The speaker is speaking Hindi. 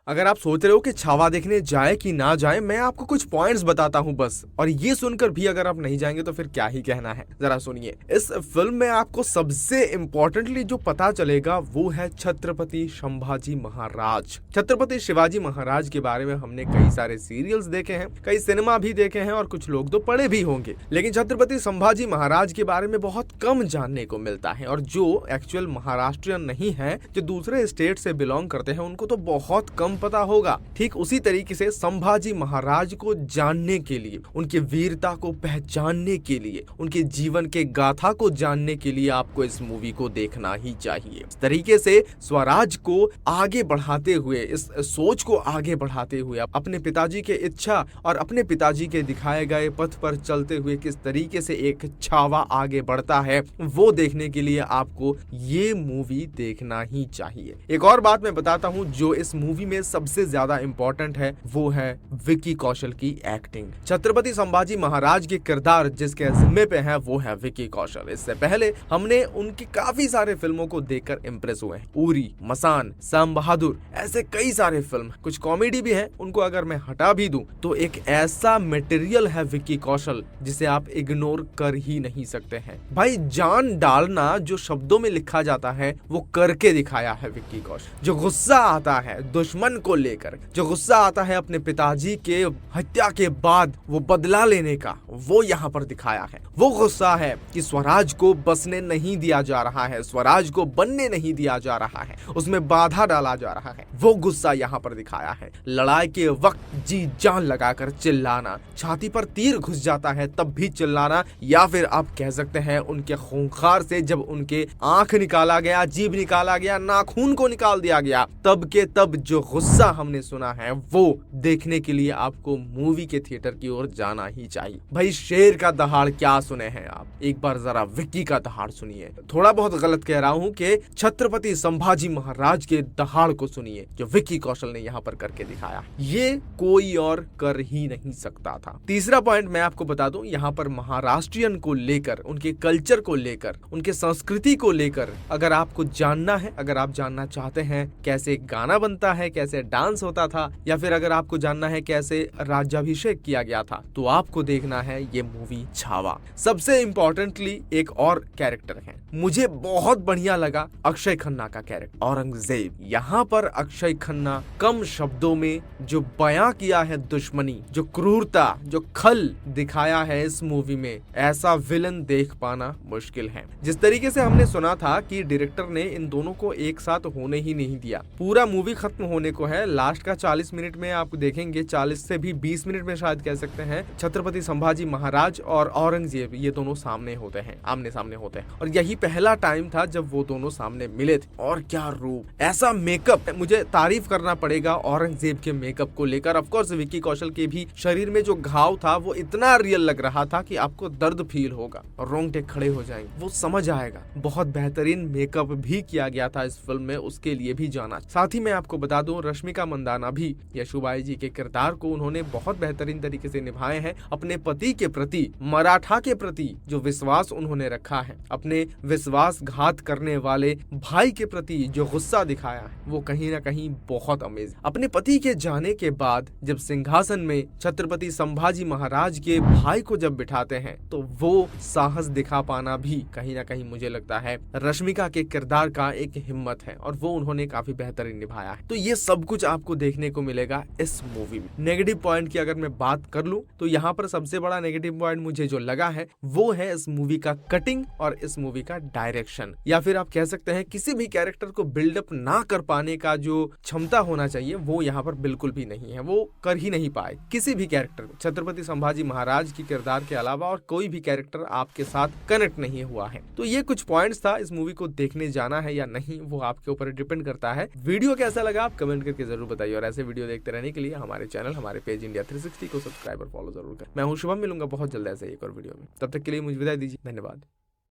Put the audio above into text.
अगर आप सोच रहे हो कि छावा देखने जाए कि ना जाए, मैं आपको कुछ पॉइंट्स बताता हूं बस, और ये सुनकर भी अगर आप नहीं जाएंगे तो फिर क्या ही कहना है। जरा सुनिए, इस फिल्म में आपको सबसे इंपॉर्टेंटली जो पता चलेगा वो है छत्रपति संभाजी महाराज। छत्रपति शिवाजी महाराज के बारे में हमने कई सारे सीरियल्स देखे हैं, कई सिनेमा भी देखे हैं, और कुछ लोग तो पढ़े भी होंगे, लेकिन छत्रपति संभाजी महाराज के बारे में बहुत कम जानने को मिलता है। और जो एक्चुअल महाराष्ट्रियन नहीं है, जो दूसरे स्टेट से बिलोंग करते हैं, उनको तो बहुत कम पता होगा। ठीक उसी तरीके से संभाजी महाराज को जानने के लिए, उनके वीरता को पहचानने के लिए, उनके जीवन के गाथा को जानने के लिए आपको इस मूवी को देखना ही चाहिए। इस तरीके से स्वराज को आगे बढ़ाते हुए, इस सोच को आगे बढ़ाते हुए, अपने पिताजी के इच्छा और अपने पिताजी के दिखाए गए पथ पर चलते हुए किस तरीके से एक छावा आगे बढ़ता है, वो देखने के लिए आपको ये मूवी देखना ही चाहिए। एक और बात मैं बताता हूँ जो इस मूवी में सबसे ज्यादा इंपॉर्टेंट है, वो है विक्की कौशल की एक्टिंग। छत्रपति संभाजी महाराज के किरदार जिसके जिम्मे पे है वो है विक्की कौशल। इससे पहले हमने उनकी काफी सारे फिल्मों को देखकर इम्प्रेस हुए हैं। उरी, मसान, सम बहादुर, ऐसे कई सारे फिल्म, कुछ कॉमेडी भी है, उनको अगर मैं हटा भी दूं तो एक ऐसा मटेरियल है विक्की कौशल जिसे आप इग्नोर कर ही नहीं सकते हैं। भाई, जान डालना जो शब्दों में लिखा जाता है वो करके दिखाया है विक्की कौशल। जो गुस्सा आता है दुश्मन को लेकर, जो गुस्सा आता है अपने पिताजी के हत्या के बाद वो बदला लेने का, वो यहाँ पर दिखाया है। वो गुस्सा है कि स्वराज को बसने नहीं दिया जा रहा है, स्वराज को बनने नहीं दिया जा रहा है, उसमें बाधा डाला जा रहा है, वो गुस्सा यहाँ पर दिखाया है। लड़ाई के वक्त जी जान लगाकर चिल्लाना, छाती पर तीर घुस जाता है तब भी चिल्लाना, या फिर आप कह सकते हैं उनके खूंखार से जब उनके आंख निकाला गया, जीभ निकाला गया, नाखून को निकाल दिया गया, तब के तब जो गुस्सा हमने सुना है वो देखने के लिए आपको मूवी के थिएटर की ओर जाना ही चाहिए। भाई, शेर का दहाड़ क्या सुने हैं आप, एक बार जरा विक्की का दहाड़ सुनिए। थोड़ा बहुत गलत कह रहा हूँ कि छत्रपति संभाजी महाराज के दहाड़ को सुनिए जो विक्की कौशल ने यहाँ पर करके दिखाया, ये कोई और कर ही नहीं सकता था। तीसरा पॉइंट मैं आपको बता दूं, यहाँ पर महाराष्ट्रियन को लेकर, उनके कल्चर को लेकर, उनके संस्कृति को लेकर अगर आपको जानना है, अगर आप जानना चाहते हैं कैसे गाना बनता है, कैसे डांस होता था, या फिर अगर आपको जानना है कैसे राज्याभिषेक किया गया था, तो आपको देखना है ये मूवी छावा। सबसे इम्पोर्टेंटली एक और कैरेक्टर है, मुझे बहुत बढ़िया लगा अक्षय खन्ना का कैरेक्टर औरंगजेब। यहाँ पर अक्षय खन्ना कम शब्दों में जो बयां किया है दुश्मनी, जो क्रूरता, जो खल दिखाया है इस मूवी में, ऐसा विलन देख पाना मुश्किल है। जिस तरीके से हमने सुना था कि डायरेक्टर ने इन दोनों को एक साथ होने ही नहीं दिया, पूरा मूवी खत्म होने को है, लास्ट का 40 मिनट में आप देखेंगे, 40 से भी 20 मिनट में शायद कह सकते हैं, छत्रपति संभाजी महाराज और औरंगजेब ये दोनों सामने होते हैं, आमने सामने होते हैं, और यही पहला टाइम था जब वो दोनों सामने मिले थे। और क्या रूप, ऐसा मेकअप, मुझे तारीफ करना पड़ेगा औरंगजेब के मेकअप को लेकर। ऑफ कोर्स विक्की कौशल के भी शरीर में जो घाव था वो इतना रियल लग रहा था कि आपको दर्द फील होगा और रोंगटे खड़े हो जाएंगे, वो समझ आएगा। बहुत बेहतरीन मेकअप भी किया गया था इस फिल्म में, उसके लिए भी जाना। साथ ही मैं आपको बता दूं, रश्मिका मंदाना भी यशोबाई जी के किरदार को उन्होंने बहुत बेहतरीन तरीके से निभाए हैं। अपने पति के प्रति, मराठा के प्रति जो विश्वास उन्होंने रखा है, अपने विश्वासघात करने वाले भाई के प्रति जो गुस्सा दिखाया है, वो कहीं ना कहीं बहुत अमेजिंग। अपने पति के जाने के बाद जब सिंहासन में छत्रपति संभाजी महाराज के भाई को जब बिठाते हैं, तो वो साहस दिखा पाना भी कहीं ना कहीं मुझे लगता है रश्मिका के किरदार का एक हिम्मत है, और वो उन्होंने काफी बेहतरीन निभाया है। तो ये सब कुछ आपको देखने को मिलेगा इस मूवी में। नेगेटिव पॉइंट की अगर मैं बात कर लूं तो यहाँ पर सबसे बड़ा नेगेटिव पॉइंट मुझे जो लगा है वो है इस मूवी का कटिंग और इस मूवी का डायरेक्शन, या फिर आप कह सकते हैं किसी भी कैरेक्टर को बिल्डअप ना कर पाने का जो क्षमता होना चाहिए वो यहाँ पर बिल्कुल भी नहीं है, वो कर ही नहीं पाए किसी भी कैरेक्टर को। छत्रपति संभाजी महाराज की किरदार के अलावा और कोई भी कैरेक्टर आपके साथ कनेक्ट नहीं हुआ है। तो ये कुछ पॉइंट्स था, इस मूवी को देखने जाना है या नहीं वो आपके ऊपर डिपेंड करता है। वीडियो कैसा लगा आप कमेंट करके जरूर बताइए, और ऐसे वीडियो देखते रहने के लिए हमारे चैनल, हमारे पेज इंडिया 360 को सब्सक्राइब और फॉलो जरूर करें। मैं हूं शुभम, मिलूंगा बहुत जल्द ऐसे एक और वीडियो में, तब तक के लिए मुझे विदाई दीजिए, धन्यवाद।